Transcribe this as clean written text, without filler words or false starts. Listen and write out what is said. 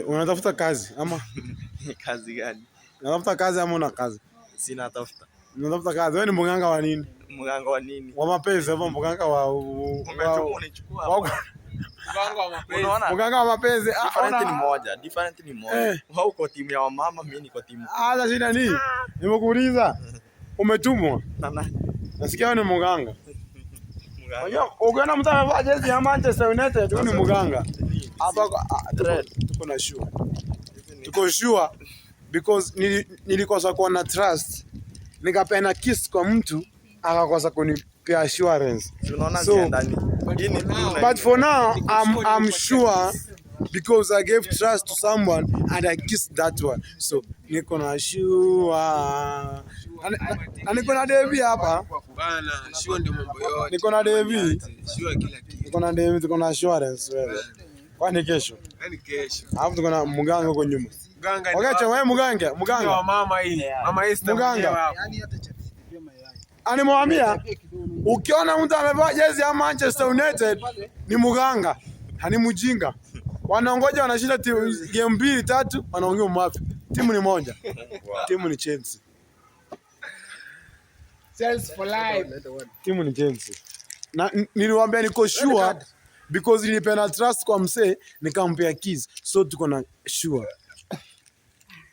Unatafuta kazi ama? Kazi gani? Unatafuta kazi ama una kazi? Sina tafuta. Unatafuta kazi. Wewe ni mganga wa nini? Mganga wa nini? Wa mapenzi ama mganga wa Umechukua. Mganga wa mapenzi. Unaona? Mganga wa mapenzi. Different ni moja. Wewe uko timu ya mama, mimi niko timu. Hata shida nini? Nimekuuliza. Umetumwa? Na nani? Nasikia wewe ni mganga. Mganga. Ukiona mtu amevaa jezi ya Manchester United, huyu ni mganga. Hapa tuko na sure. Tuko sure because nilikosa kuwa na trust. Nikapeana kiss kwa mtu akakosa kunipea assurance. So, but for now I'm sure because I gave trust to someone and I kissed that one. So niko na sure. Niko na Devi hapa. Bana, sure ndio mambo yote. Niko na Devi. Sure kila kitu. Niko na Devi, tuko na assurance wewe. Kwani kesho? Yaani kesho. Alafu tuko na mganga huko nyuma. Mganga. Okay, wewe mganga wa mama hii. Mama Esther mganga. Animwambia ukiona mtu amevaa jezi ya Manchester United ni mganga, hani mjinga. Wanaongoja wanashinda game 2-3 wanaongea mwapi. Timu ni moja. Timu ni Chelsea. Chelsea for life. Timu ni Chelsea. Na niliwaambia niko sure because nilipenda trust kwa msee nikampea keys. So tuko na sure.